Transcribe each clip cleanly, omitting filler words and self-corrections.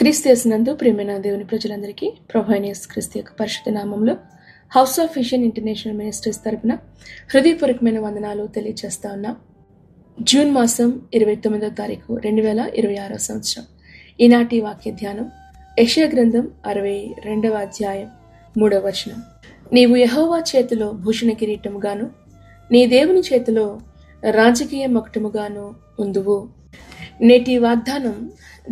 క్రీస్తు యేసునందు ప్రియమైన దేవుని ప్రజలందరికీ ప్రభువైన యేసుక్రీస్తు యొక్క పరిశుద్ధ నామంలో house of vision international ministries తరపున హృదయపూర్వకమైన వందనాలు తెలియజేస్తా ఉన్నాం. జూన్ మాసం 29వ తారీఖు 2026 సంవత్సరం. ఈనాటి వాక్య ధ్యానం యెషయా గ్రంథం 62వ అధ్యాయం 3వ వచనం. నీవు యెహోవా చేతిలో భూషణ కిరీటముగాను నీ దేవుని చేతిలో రాజకీయ మకుటముగాను ఉందువు. నేటి వాగ్దానం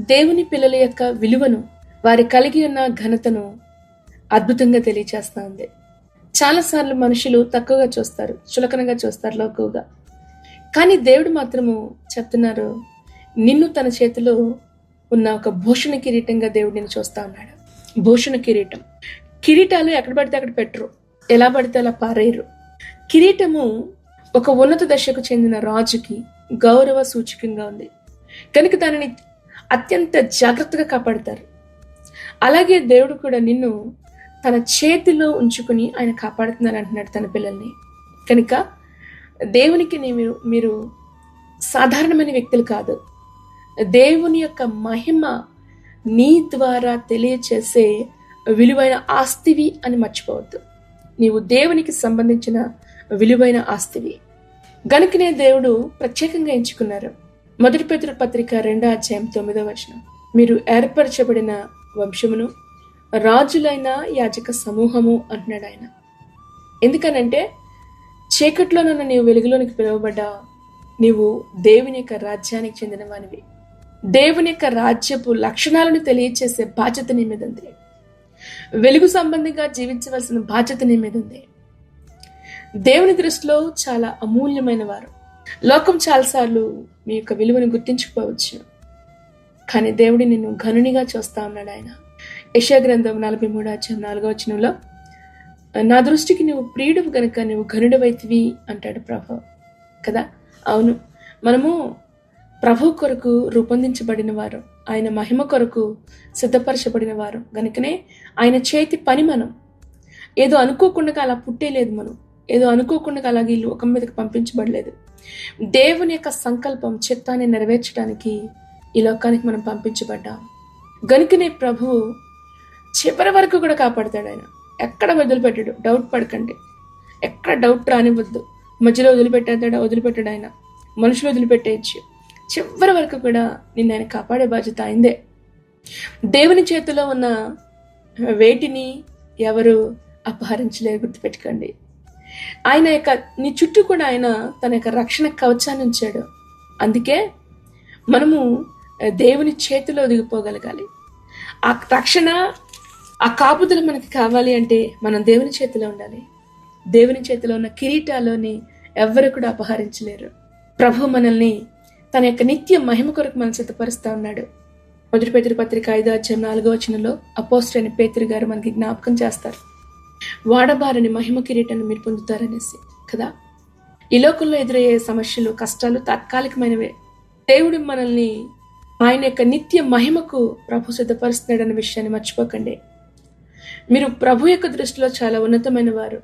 దేవుని పిల్లల యొక్క విలువను, వారి కలిగి ఉన్న ఘనతను అద్భుతంగా తెలియచేస్తా ఉంది. చాలాసార్లు మనుషులు తక్కువగా చూస్తారు, చులకనగా చూస్తారు లోకుగా. కానీ దేవుడు మాత్రము చెప్తున్నారు, నిన్ను తన చేతిలో ఉన్న ఒక భూషణ కిరీటంగా దేవుడు నిన్ను చూస్తా ఉన్నాడు. భూషణ కిరీటం. కిరీటాలు ఎక్కడ పడితే అక్కడ పెట్టరు, ఎలా పడితే అలా పారేయరు. కిరీటము ఒక ఉన్నత దశకు చెందిన రాజుకి గౌరవ సూచకంగా ఉంది కనుక దానిని అత్యంత జాగ్రత్తగా కాపాడతారు. అలాగే దేవుడు కూడా నిన్ను తన చేతిలో ఉంచుకుని ఆయన కాపాడుతున్నారు అంటున్నాడు తన పిల్లల్ని. కనుక దేవునికి మీరు సాధారణమైన వ్యక్తులు కాదు. దేవుని యొక్క మహిమ నీ ద్వారా తెలియచేసే విలువైన ఆస్తివి అని మర్చిపోవద్దు. నీవు దేవునికి సంబంధించిన విలువైన ఆస్తివి గనుకనే దేవుడు ప్రత్యేకంగా ఎంచుకున్నారు. 1 పేతురు పత్రిక 2వ అధ్యాయం 9వ వచనం. మీరు ఏర్పరచబడిన వంశమును, రాజులైన యాజక సమూహము అంటున్నాడు ఆయన. ఎందుకనంటే చీకట్లోనున్న నీవు వెలుగులోనికి పిలువబడ్డా, నీవు దేవుని యొక్క రాజ్యానికి చెందిన వానివి. దేవుని యొక్క రాజ్యపు లక్షణాలను తెలియచేసే బాధ్యత నీ మీద ఉంది. వెలుగు సంబంధంగా జీవించవలసిన బాధ్యత నీ మీద ఉంది. దేవుని దృష్టిలో చాలా అమూల్యమైన వారు. లోకం చాలాసార్లు మీ యొక్క విలువను గుర్తించుకోవచ్చు, కానీ దేవుడి నిన్ను ఘనునిగా చూస్తా ఉన్నాడు ఆయన. యెషయా గ్రంథం 43వ అధ్యాయం 4వ వచనంలో, నా దృష్టికి నువ్వు ప్రియుడు గనుక నువ్వు ఘనుడవైతివి అంటాడు ప్రభు కదా. అవును, మనము ప్రభు కొరకు రూపొందించబడిన వారు, ఆయన మహిమ కొరకు సిద్ధపరచబడిన వారు గనుకనే ఆయన చేతి పని. మనం ఏదో అనుకోకుండా అలా పుట్టేలేదు, మనం ఏదో అనుకోకుండా అలాగే ఈ లోకం మీదకి పంపించబడలేదు. దేవుని యొక్క సంకల్పం, చిత్తాన్ని నెరవేర్చడానికి ఈ లోకానికి మనం పంపించబడ్డాం. గనుకనే ప్రభువు చివరి వరకు కూడా కాపాడతాడు. ఆయన ఎక్కడ వదిలిపెట్టాడు. డౌట్ పడకండి, ఎక్కడ డౌట్ రానివ్వద్దు. మధ్యలో వదిలిపెట్టాడు ఆయన. మనుషులు వదిలిపెట్టేయచ్చు. చివరి వరకు కూడా నిన్ను ఆయన కాపాడే బాధ్యత అయిందే. దేవుని చేతిలో ఉన్న వేటిని ఎవరు అపహరించలేరు, గుర్తుపెట్టుకోండి. ఆయన యొక్క నీ చుట్టూ కూడా ఆయన తన యొక్క రక్షణ కవచాన్ని ఉంచాడు. అందుకే మనము దేవుని చేతిలో దిగిపోగలగాలి. ఆ రక్షణ, ఆ కాపుదల మనకి కావాలి అంటే మనం దేవుని చేతిలో ఉండాలి. దేవుని చేతిలో ఉన్న కిరీటాలోని ఎవ్వరు కూడా అపహరించలేరు. ప్రభు మనల్ని తన యొక్క నిత్య మహిమ కొరకు మనం సిద్ధపరుస్తూ ఉన్నాడు. 1 పేతురు పత్రిక 5వ అధ్యాయం 4వ వచనంలో అపోస్తలుడైన పేతురు గారు మనకి జ్ఞాపకం చేస్తారు, వాడబారని మహిమ కిరీటాన్ని మీరు పొందుతారనేసి కదా. ఈ లోకంలో ఎదురయ్యే సమస్యలు, కష్టాలు తాత్కాలికమైనవే. దేవుడు మనల్ని ఆయన యొక్క నిత్య మహిమకు ప్రభు సిద్ధపరుస్తున్నాడన్న విషయాన్ని మర్చిపోకండి. మీరు ప్రభు యొక్క దృష్టిలో చాలా ఉన్నతమైన వారు.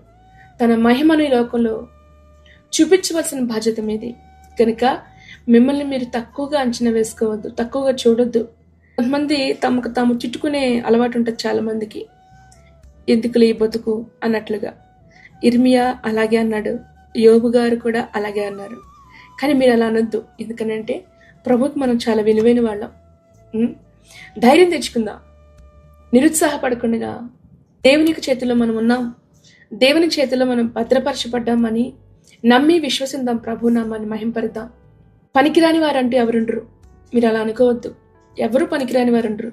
తన మహిమను ఈ లోకంలో చూపించవలసిన బాధ్యత మీది. కనుక మిమ్మల్ని మీరు తక్కువగా అంచనా వేసుకోవద్దు, తక్కువగా చూడొద్దు. కొంతమంది తమకు తాము తిట్టుకునే అలవాటు ఉంటుంది చాలా మందికి. ఎందుకులే ఈ బతుకు అన్నట్లుగా. ఇర్మియా అలాగే అన్నాడు, యోబు గారు కూడా అలాగే అన్నారు. కానీ మీరు అలా అనొద్దు. ఎందుకనంటే ప్రభుకి మనం చాలా విలువైన వాళ్ళం. ధైర్యం తెచ్చుకుందాం, నిరుత్సాహపడకుండా దేవుని చేతిలో మనం ఉన్నాం, దేవుని చేతిలో మనం భద్రపరచబడ్డామని నమ్మి విశ్వసిద్దాం. ప్రభు నామాన్ని మహింపరుద్దాం. పనికిరాని వారంటూ ఎవరుండరు. మీరు అలా అనుకోవద్దు. ఎవరు పనికిరాని వారుండరు.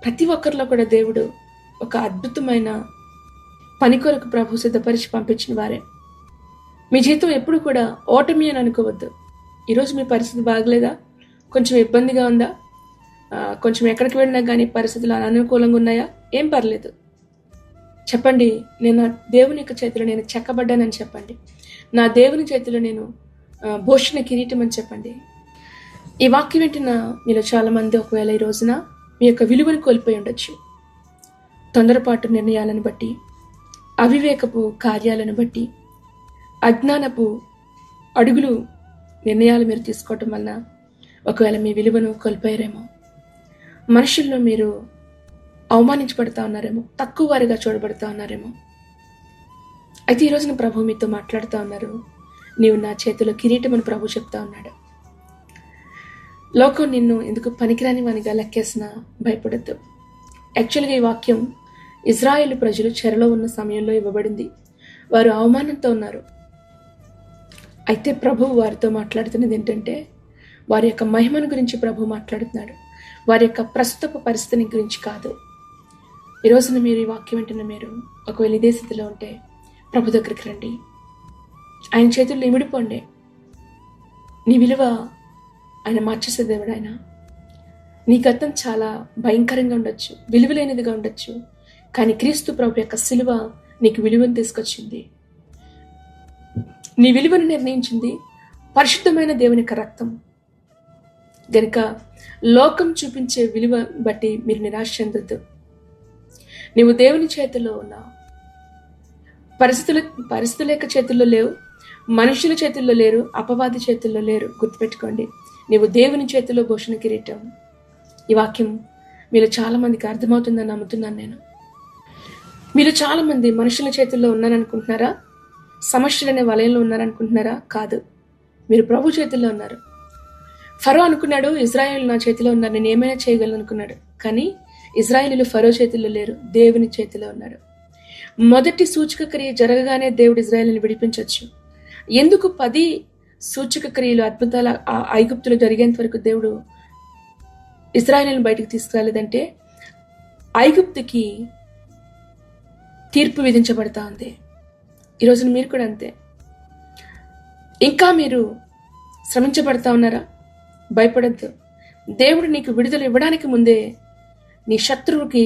ప్రతి ఒక్కరిలో కూడా దేవుడు ఒక అద్భుతమైన పని కొరకు ప్రభు సిద్ధపరిచి పంపించిన వారే. మీ జీవితం ఎప్పుడు కూడా ఓటమి అని అనుకోవద్దు. ఈరోజు మీ పరిస్థితి బాగలేదా, కొంచెం ఇబ్బందిగా ఉందా, కొంచెం ఎక్కడికి వెళ్ళినా కానీ పరిస్థితులు అనుకూలంగా ఉన్నాయా, ఏం పర్లేదు. చెప్పండి, నేను నా దేవుని యొక్క చేతిలో నేను చెక్కబడ్డానని చెప్పండి. నా దేవుని చేతిలో నేను భూషణ కిరీటం అని చెప్పండి. ఈ వాక్యం వింటున్న మీలో చాలా మంది ఒకవేళ ఈ రోజున మీ యొక్క విలువను కోల్పోయి ఉండొచ్చు. తొందరపాటు నిర్ణయాలను బట్టి, అవివేకపు కార్యాలను బట్టి, అజ్ఞానపు అడుగులు నిర్ణయాలు మీరు తీసుకోవటం వలన ఒకవేళ మీ విలువను కోల్పోయారేమో. మనుషుల్లో మీరు అవమానించబడతా ఉన్నారేమో, తక్కువ వారిగా చూడబడతా ఉన్నారేమో. అయితే ఈ రోజున ప్రభు మీతో మాట్లాడుతూ ఉన్నారు, నీవు నా చేతిలో కిరీటం అని ప్రభు చెప్తా ఉన్నాడు. లోకం నిన్ను ఎందుకు పనికిరాని వానిగా లెక్కేసినా భయపడద్దు. యాక్చువల్గా ఈ వాక్యం ఇజ్రాయేల్ ప్రజలు చెరలో ఉన్న సమయంలో ఇవ్వబడింది. వారు అవమానంతో ఉన్నారు. అయితే ప్రభువు వారితో మాట్లాడుతున్నది ఏంటంటే, వారి యొక్క మహిమను గురించి ప్రభు మాట్లాడుతున్నాడు, వారి యొక్క ప్రస్తుతపు పరిస్థితిని గురించి కాదు. ఈ రోజున మీరు ఈ వాక్యం వింటున్న మీరు ఒకవేళ ఇదే స్థితిలో ఉంటే ప్రభు దగ్గరికి రండి, ఆయన చేతుల్లో ఇమిడిపోండి. నీ విలువ ఆయన మార్చేసే దేవుడు ఆయన. నీ గతం చాలా భయంకరంగా ఉండొచ్చు, విలువలేనిదిగా ఉండొచ్చు, కానీ క్రీస్తు ప్రభు యొక్క సిలువ నీకు విలువను తీసుకొచ్చింది. నీ విలువను నిర్ణయించింది పరిశుద్ధమైన దేవుని యొక్క రక్తం. గనుక లోకం చూపించే విలువ బట్టి మీరు నిరాశ చెందొద్దు. నీవు దేవుని చేతిలో ఉన్నావు. పరిస్థితుల యొక్క చేతుల్లో లేవు, మనుషుల చేతుల్లో లేరు, అపవాది చేతుల్లో లేరు. గుర్తుపెట్టుకోండి, నీవు దేవుని చేతిలో భూషణ కిరీటం. ఈ వాక్యం మీలో చాలా మందికి అర్థమవుతుందని నమ్ముతున్నాను నేను. మీరు చాలా మంది మనుషుల చేతుల్లో ఉన్నారనుకుంటున్నారా? సమస్యలనే వలయంలో ఉన్నారనుకుంటున్నారా? కాదు, మీరు ప్రభు చేతుల్లో ఉన్నారు. ఫరో అనుకున్నాడు, ఇజ్రాయేల్ నా చేతిలో ఉన్నారు, నేను ఏమైనా చేయగలను అనుకున్నాడు. కానీ ఇజ్రాయేలీలు ఫరో చేతుల్లో లేరు, దేవుని చేతిలో ఉన్నారు. మొదటి సూచక క్రియ జరగగానే దేవుడు ఇజ్రాయేల్ని విడిపించవచ్చు. ఎందుకు 10 సూచక క్రియలు, అద్భుతాలు ఐగుప్తులు జరిగేంత వరకు దేవుడు ఇజ్రాయేల్ని బయటకు తీసుకురాలేదంటే, ఐగుప్తుకి తీర్పు విధించబడతా ఉంది. ఈరోజు మీరు కూడా అంతే. ఇంకా మీరు శ్రమించబడతా ఉన్నారా? భయపడద్దు. దేవుడు నీకు విడుదల ఇవ్వడానికి ముందే నీ శత్రువుకి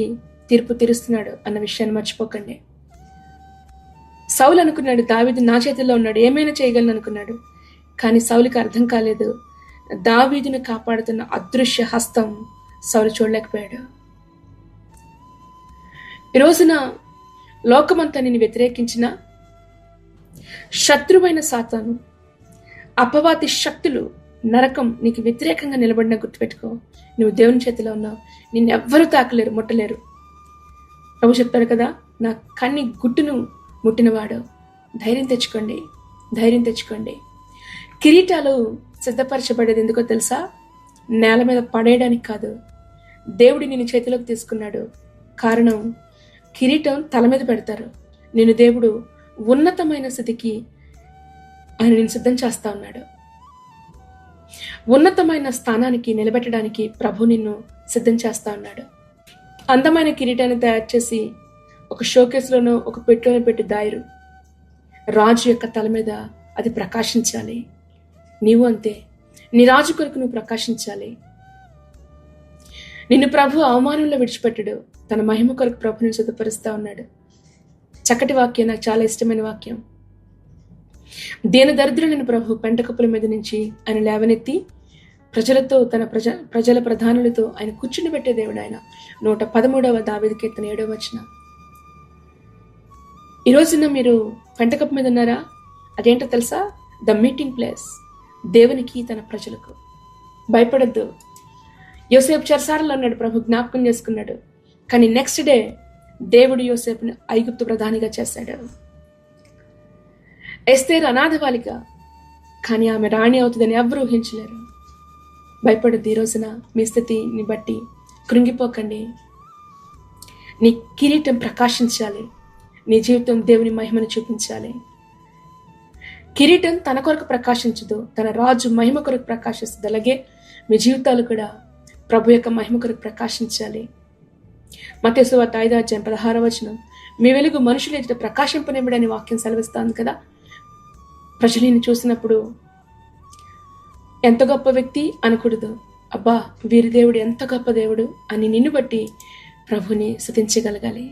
తీర్పు తీరుస్తున్నాడు అన్న విషయాన్ని మర్చిపోకండి. సౌలు అనుకున్నాడు, దావీదు నా చేతిలో ఉన్నాడు, ఏమైనా చేయగలను అనుకున్నాడు. కానీ సౌలుకి అర్థం కాలేదు, దావీదుని కాపాడుతున్న అదృశ్య హస్తం సౌలు చూడలేకపోయాడు. ఈ రోజున లోకమంతా నిన్ను వ్యతిరేకించిన శత్రువైన సాతాను, అపవాది శక్తులు, నరకం నీకు వ్యతిరేకంగా నిలబడిన గుర్తుపెట్టుకో, నువ్వు దేవుని చేతిలో ఉన్నావు. నిన్నెవ్వరూ తాకలేరు, ముట్టలేరు. ప్రభు చెప్తాడు కదా, నా కన్ని గుట్టును ముట్టినవాడు. ధైర్యం తెచ్చుకోండి, ధైర్యం తెచ్చుకోండి. కిరీటాలు సిద్ధపరచబడేది ఎందుకో తెలుసా? నేల మీద పడేయడానికి కాదు. దేవుడి నిన్ను చేతిలోకి తీసుకున్నాడు. కారణం, కిరీటం తల మీద పెడతారు. నిన్ను దేవుడు ఉన్నతమైన స్థితికి ఆయన నిన్ను సిద్ధం చేస్తా ఉన్నాడు. ఉన్నతమైన స్థానానికి నిలబెట్టడానికి ప్రభు నిన్ను సిద్ధం చేస్తా ఉన్నాడు. అందమైన కిరీటాన్ని తయారు చేసి ఒక షోకేస్లోనో ఒక పెట్టెలోనో పెట్టి దాయరు. రాజు యొక్క తల మీద అది ప్రకాశించాలి. నీవు అంతే, నీ రాజు కొరకు నువ్వు ప్రకాశించాలి. నిన్ను ప్రభు అవమానంలో విడిచిపెట్టడు, తన మహిమ కొరకు ప్రభుని సిద్ధపరుస్తా ఉన్నాడు. చక్కటి వాక్యం, నాకు చాలా ఇష్టమైన వాక్యం. దీన దరిద్రులను ప్రభు పెంటకప్పుల మీద నుంచి ఆయన లేవనెత్తి ప్రజలతో, తన ప్రజల ప్రధానులతో ఆయన కూర్చుని పెట్టే దేవుడు ఆయన. 113వ దావీదు కీర్తన 7వ వచనం. ఈ రోజున మీరు పెంటకప్పు మీద ఉన్నారా? అదేంటో తెలుసా? The meeting place. దేవునికి, తన ప్రజలకు. భయపడద్దు. యోసేపు చెరసాలలో ఉన్నాడు, ప్రభు జ్ఞాపకం చేసుకున్నాడు. కానీ నెక్స్ట్ డే దేవుడు యోసేపుని ఐగుప్తు ప్రధానిగా చేశాడు. ఎస్తేరు అనాథ బాలిక, కానీ ఆమె రాణి అవుతుందని ఎవరు ఊహించలేరు. భయపడద్దు. ఈ రోజున మీ స్థితిని బట్టి కృంగిపోకండి. నీ కిరీటం ప్రకాశించాలి. నీ జీవితం దేవుని మహిమను చూపించాలి. కిరీటం తన కొరకు ప్రకాశించదు, తన రాజు మహిమ కొరకు ప్రకాశిస్తుంది. అలాగే మీ జీవితాలు కూడా ప్రభు యొక్క మహిమ కొరకు ప్రకాశించాలి. మత్తయి సువార్త 5వ అధ్యాయం 16వ వచనం, మీ వెలుగు మనుషుల ఎదుట ప్రకాశింపనివ్వడని వాక్యం సెలవిస్తాను కదా. ప్రజలు నిన్ను చూసినప్పుడు ఎంత గొప్ప వ్యక్తి అనకూడదు, అబ్బా వీరి దేవుడు ఎంత గొప్ప దేవుడు అని నిన్ను బట్టి ప్రభుని స్తుతించగలగాలి.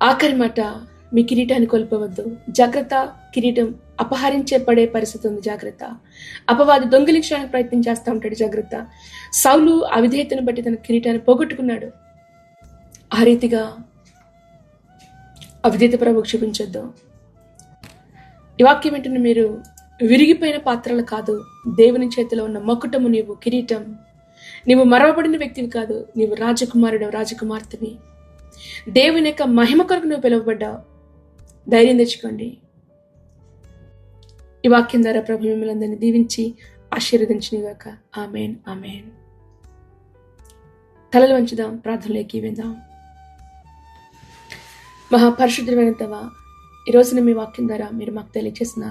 ఆఖరి మాట, మీ కిరీటాన్ని కోల్పోవద్దు. జాగ్రత్త, కిరీటం అపహరించే పడే పరిస్థితి ఉంది. జాగ్రత్త. అపవాది దొంగిలించడానికి ప్రయత్నం చేస్తూ ఉంటాడు. జాగ్రత్త. సౌలు అవిధేయతను బట్టి తన కిరీటాన్ని పోగొట్టుకున్నాడు. ఆ రీతిగా అవిధేయత ప్రభుకు చూపించొద్దు. ఈ వాక్యం ఏంటంటే, మీరు విరిగిపోయిన పాత్రలు కాదు, దేవుని చేతిలో ఉన్న మకుటము నీవు, కిరీటం. నీవు మరవబడిన వ్యక్తివి కాదు, నీవు రాజకుమారుడు, రాజకుమార్తెవి. దేవుని యొక్క మహిమ కొరకు నువ్వు పిలువబడ్డావు. ధైర్యం తెచ్చుకోండి. ఈ వాక్యం ద్వారా ప్రభు మిమ్మల్ని అందరినీ దీవించి ఆశీర్వదించునుగాక. ఆమేన్, ఆమేన్. తలలు వంచుదాం, ప్రార్థనలోకి వెళ్దాం. మహాపరిశుద్ధమైన దేవా, ఈ రోజున మీ వాక్యం ద్వారా మీరు మాకు తెలియజేసిన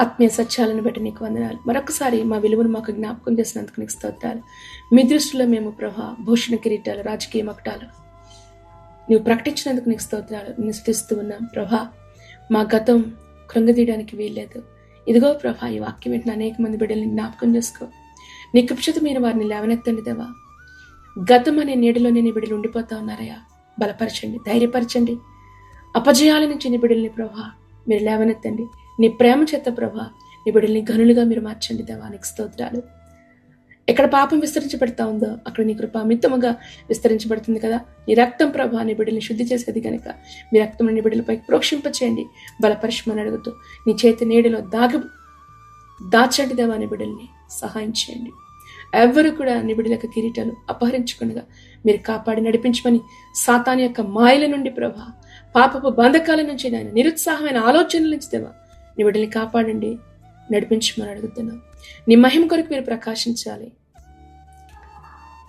ఆత్మీయ సత్యాలను బట్టి నీకు వందనాలు. మరొకసారి మా విలువను మాకు జ్ఞాపకం చేసినందుకు నీకు స్తోత్రాలు. మీ దృష్టిలో మేము ప్రభా భూషణ కిరీటాలు, రాజకీయ మకుటాలు నీవు ప్రకటించినందుకు నీకు స్తోత్రాలు. నేను స్తుతిస్తూ ఉన్నాం ప్రభా. మా గతం కృంగదీయడానికి వీల్లేదు. ఇదిగో ప్రభా, ఈ వాక్యం వెంటనే అనేక మంది బిడ్డల్ని జ్ఞాపకం చేసుకో. నీ కృపచేత మీరు వారిని లేవనెత్తండి దేవా. గతం అనే నీడలోనే నీ బిడ్డలు ఉండిపోతా ఉన్నారయ్యా. బలపరచండి, ధైర్యపరచండి. అపజయాల నుంచి నీ బిడ్డల్ని ప్రభా మీరు లేవనెత్తండి. నీ ప్రేమ చేత ప్రభా నీ బిడ్డల్ని ఘనులుగా మీరు మార్చండి దేవా. నీకు స్తోత్రాలు. ఎక్కడ పాపం విస్తరించబడతా ఉందో అక్కడ నీ కృప అమితముగా విస్తరించబడుతుంది కదా. నీ రక్తం ప్రభా నీ బిడ్డల్ని శుద్ధి చేసేది కనుక మీ రక్తం నీ బిడ్డలపై ప్రోక్షింపచేయండి, బలపరచమని అడుగుతూ నీ చేతి నీడలో దాచండి దేవా. నీ బిడ్డల్ని సహాయం చేయండి. ఎవరు కూడా నీ బిడ్డల కిరీటాలు అపహరించకుండా మీరు కాపాడి నడిపించమని సాతాను యొక్క మాయల నుండి ప్రభా, పాపపు బంధకాల నుంచి, నాయన నిరుత్సాహమైన ఆలోచనల నుంచి దేవా నీ బిడ్డల్ని కాపాడండి, నడిపించమని అడుగుతున్నాం. నీ మహిమ కొరకు మీరు ప్రకాశించాలి.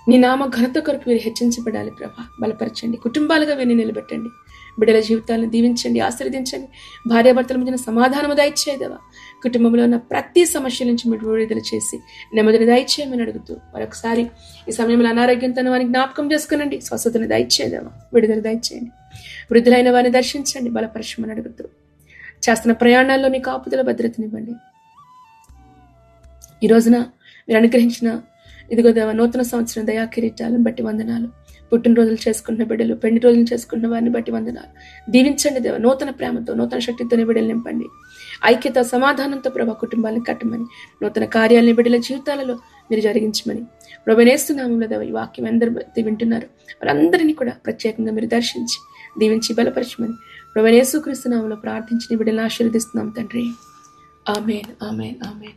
నీ నామ ఘనత కొరకు మీరు హెచ్చించబడాలి ప్రభా. బలపరచండి, కుటుంబాలుగా వీరిని నిలబెట్టండి. బిడ్డల జీవితాలను దీవించండి, ఆశీర్వదించండి. భార్యాభర్తల మధ్యన సమాధానము దయచేయదేవా. కుటుంబంలో ఉన్న ప్రతి సమస్యల నుంచి మీరు విడుదల చేసి నెమ్మదిని దయచేయమని అడుగుతూ మరొకసారి ఈ సమయంలో అనారోగ్యంతో వారిని జ్ఞాపకం చేసుకునండి. స్వస్థతను దయచేయదేవా, విడుదల దయచేయండి. వృద్ధులైన వారిని దర్శించండి, బలపరచమని అడుగుతూ చేస్తున్న ప్రయాణాల్లో మీ కాపుదల భద్రతనివ్వండి. ఈ రోజున మీరు అనుగ్రహించిన ఇదిగో దేవా నూతన సంవత్సరం దయా కిరీటాలను బట్టి వందనాలు. పుట్టినరోజులు చేసుకుంటున్న బిడ్డలు, పెళ్లి రోజులు చేసుకుంటున్న వారిని బట్టి వందనాలు. దీవించండి దేవా. నూతన ప్రేమతో, నూతన శక్తితో బిడ్డలు నింపండి. ఐక్యత, సమాధానంతో ప్రభా కుటుంబాలను కట్టమని, నూతన కార్యాలని బిడ్డల జీవితాలలో మీరు జరిగించమని ప్రభునేస్తున్నాములో దేవా. ఈ వాక్యం అందరూ వింటున్నారు వారందరినీ కూడా ప్రత్యేకంగా మీరు దర్శించి దీవించి బలపరచమని ప్రభునేసుక్రీస్తు నామములో ప్రార్థించి నీ బిడ్డలను ఆశీర్వదిస్తున్నాం తండ్రి. ఆమేన్, ఆమేన్, ఆమేన్.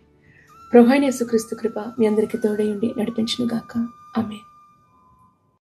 ప్రభువైన యేసుక్రీస్తు కృప మీ అందరికీ తోడై ఉండి నడిపించును గాక. ఆమేన్.